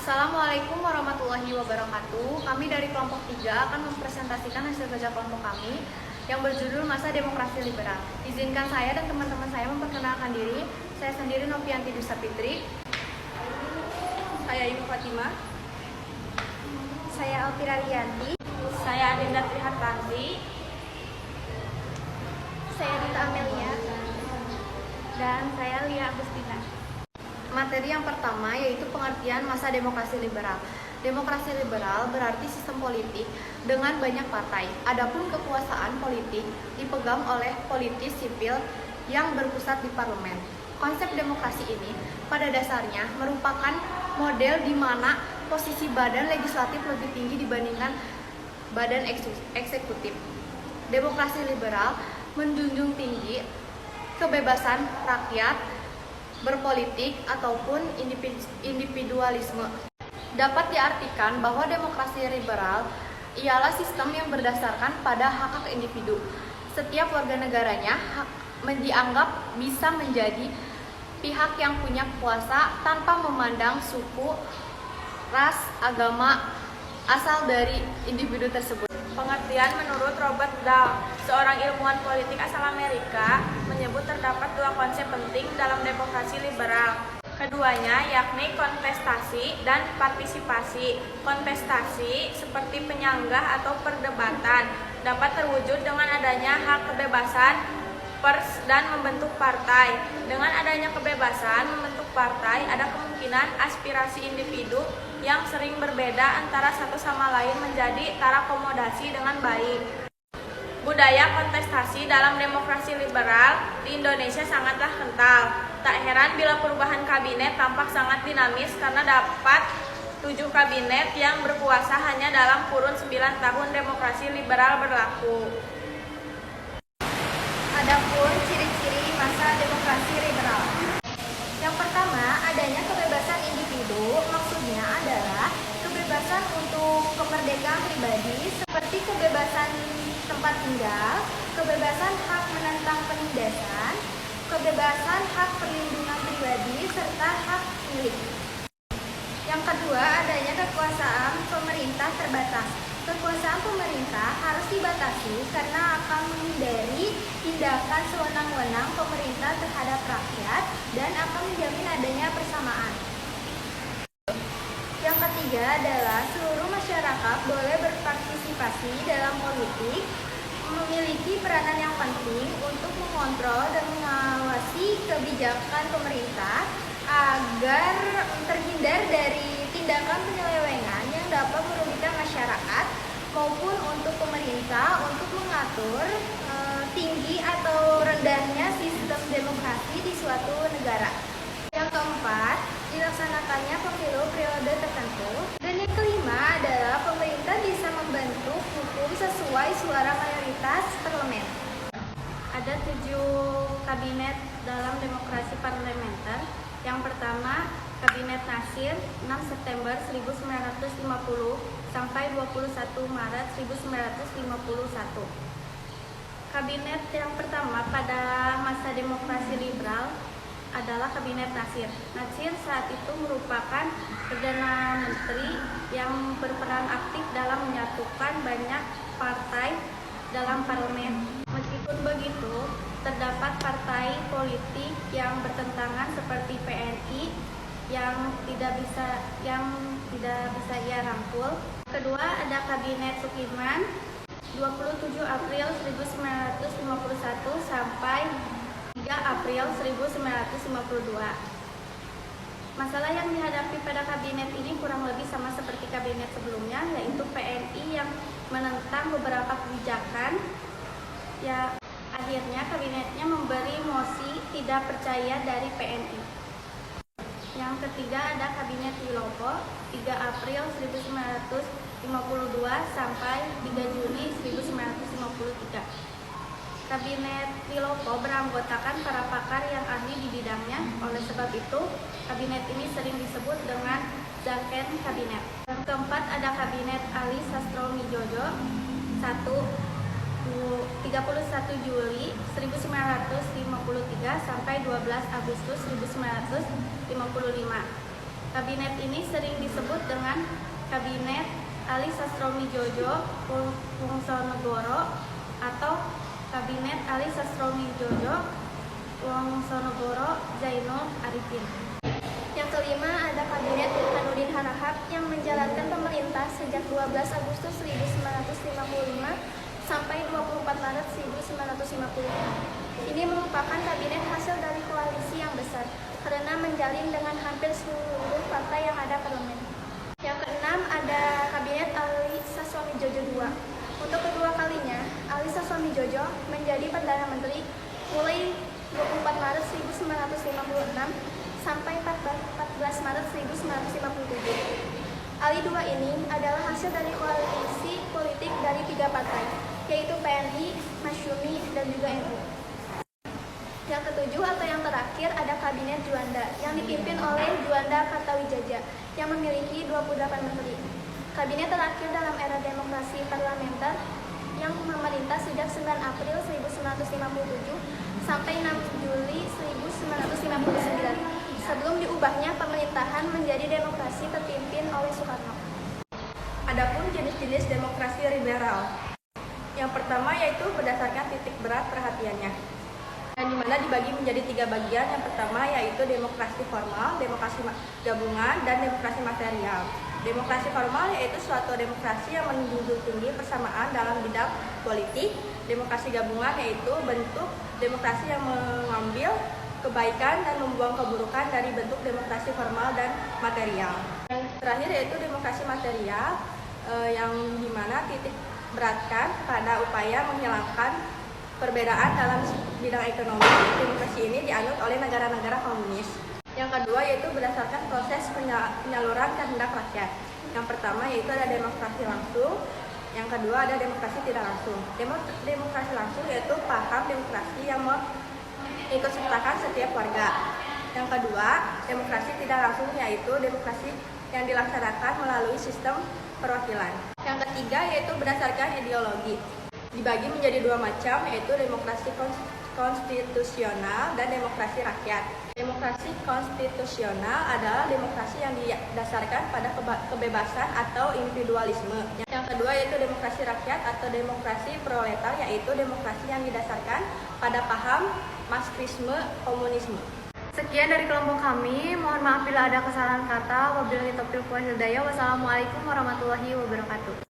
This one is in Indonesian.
Assalamualaikum warahmatullahi wabarakatuh. Kami dari kelompok 3 akan mempresentasikan hasil kerja kelompok kami yang berjudul Masa Demokrasi Liberal. Izinkan saya dan teman-teman saya memperkenalkan diri. Saya sendiri Novianti Dusa Fitri. Saya Ibu Fatimah. Saya Alfira Lianti. Saya Adinda Trihartanti. Saya Rita Amelia. Dan saya Lia Agustina. Materi yang pertama yaitu pengertian masa demokrasi liberal. Demokrasi liberal berarti sistem politik dengan banyak partai. Adapun kekuasaan politik dipegang oleh politis sipil yang berpusat di parlemen. Konsep demokrasi ini pada dasarnya merupakan model di mana posisi badan legislatif lebih tinggi dibandingkan badan eksekutif. Demokrasi liberal menjunjung tinggi kebebasan rakyat berpolitik ataupun individualisme. Dapat diartikan bahwa demokrasi liberal ialah sistem yang berdasarkan pada hak-hak individu. Setiap warga negaranya dianggap bisa menjadi pihak yang punya kuasa tanpa memandang suku, ras, agama, asal dari individu tersebut. Pengertian menurut Robert Dahl, seorang ilmuwan politik asal Amerika, menyebut terdapat dua konsep penting dalam demokrasi liberal. Keduanya yakni kontestasi dan partisipasi. Kontestasi seperti penyanggah atau perdebatan dapat terwujud dengan adanya hak kebebasan pers dan membentuk partai. Dengan adanya kebebasan membentuk partai, ada kemungkinan aspirasi individu yang sering berbeda antara satu sama lain menjadi terakomodasi dengan baik. Budaya kontestasi dalam demokrasi liberal di Indonesia sangatlah kental. Tak heran bila perubahan kabinet tampak sangat dinamis karena dapat 7 kabinet yang berkuasa hanya dalam kurun 9 tahun demokrasi liberal berlaku. Adapun ciri-ciri masa demokrasi liberal. Yang pertama, adanya kebebasan individu, maksudnya adalah kebebasan untuk kemerdekaan pribadi seperti kebebasan tempat tinggal, kebebasan hak menentang penindasan, kebebasan hak perlindungan pribadi, serta hak milik. Yang kedua, adanya kekuasaan pemerintah terbatas. Kekuasaan pemerintah harus dibatasi karena akan menghindari tindakan sewenang-wenang pemerintah terhadap rakyat dan akan menjamin adanya persamaan. Yang ketiga adalah seluruh masyarakat boleh berpartisipasi dalam politik, memiliki peranan yang penting untuk mengontrol dan mengawasi kebijakan pemerintah agar terhindar dari tindakan penyelewengan yang dapat merugikan masyarakat maupun untuk pemerintah untuk mengatur tinggi atau rendahnya sistem demokrasi di suatu negara. Yang keempat, dilaksanakannya pemilu periode tertentu. Dan yang kelima adalah pemerintah bisa membentuk hukum sesuai suara mayoritas parlemen. Ada 7 kabinet dalam demokrasi parlementer. Yang pertama, Kabinet Nasir 6 September 1950 sampai 21 Maret 1951. Kabinet yang pertama pada masa demokrasi liberal adalah Kabinet Nasir. Nasir saat itu merupakan Perdana Menteri yang berperan aktif dalam menyatukan banyak partai dalam parlemen. Meskipun begitu, terdapat partai politik yang bertentangan seperti PNI yang tidak bisa ia rangkul. Kedua, ada Kabinet Sudirman 27 April 1951 sampai 3 April 1952. Masalah yang dihadapi pada kabinet ini kurang lebih sama seperti kabinet sebelumnya, yaitu PNI yang menentang beberapa kebijakan. Ya, akhirnya kabinetnya memberi mosi tidak percaya dari PNI. Yang ketiga ada Kabinet Wilopo 3 April 1952 sampai 3 Juni 1953. Kabinet Wilopo beranggotakan para pakar yang ahli di bidangnya. Oleh sebab itu, kabinet ini sering disebut dengan Zaken Kabinet. Yang keempat ada Kabinet Ali Sastromijojo 31 Juli 1953 sampai 12 Agustus 1955. Kabinet ini sering disebut dengan Kabinet Ali Sastromijojo Wongsonegoro atau Kabinet Ali Sastromijojo Wongsonegoro Zainul Arifin. Yang kelima ada Kabinet Burhanuddin Harahap yang menjalankan pemerintah sejak 12 Agustus 1955 sampai 24 Maret 1955. Ini merupakan kabinet hasil dari koalisi yang besar karena menjalin dengan hampir seluruh partai yang ada parlemen. Yang keenam ada Kabinet Ali Sastromijojo II. Untuk kedua kalinya, Ali Sastromijojo menjadi Perdana Menteri mulai 24 Maret 1956 sampai 14 Maret 1957. Ali II ini adalah hasil dari koalisi politik dari 3 partai, yaitu PNI, Masyumi, dan juga NU. Yang ketujuh atau yang terakhir ada Kabinet Juanda yang dipimpin oleh Juanda Kartawijaya yang memiliki 28 menteri. Kabinet terakhir dalam era demokrasi parlementer yang memerintah sejak 9 April 1957 sampai 6 Juli 1959 sebelum diubahnya pemerintahan menjadi demokrasi terpimpin oleh Soekarno. Adapun jenis-jenis demokrasi liberal. Yang pertama yaitu berdasarkan titik berat perhatiannya, yang dimana dibagi menjadi 3 bagian. Yang pertama yaitu demokrasi formal, demokrasi gabungan, dan demokrasi material. Demokrasi formal yaitu suatu demokrasi yang menjunjung tinggi persamaan dalam bidang politik. Demokrasi gabungan yaitu bentuk demokrasi yang mengambil kebaikan dan membuang keburukan dari bentuk demokrasi formal dan material. Yang terakhir yaitu demokrasi material, yang dimana titik beratkan pada upaya menghilangkan perbedaan dalam bidang ekonomi. Demokrasi ini dianut oleh negara-negara komunis. Yang kedua yaitu berdasarkan proses penyaluran kehendak rakyat. Yang pertama yaitu ada demokrasi langsung. Yang kedua ada demokrasi tidak langsung. Demokrasi langsung yaitu paham demokrasi yang mengikutsertakan setiap warga. Yang kedua, demokrasi tidak langsung yaitu demokrasi yang dilaksanakan melalui sistem perwakilan. Yang ketiga yaitu berdasarkan ideologi. Dibagi menjadi 2 macam, yaitu demokrasi konstitusional dan demokrasi rakyat. Demokrasi konstitusional adalah demokrasi yang didasarkan pada kebebasan atau individualisme. Yang kedua yaitu demokrasi rakyat atau demokrasi proletar, yaitu demokrasi yang didasarkan pada paham Marxisme komunisme. Sekian dari kelompok kami. Mohon maaf bila ada kesalahan kata. Wabillahi taufiq wal hidayah. Wassalamualaikum warahmatullahi wabarakatuh.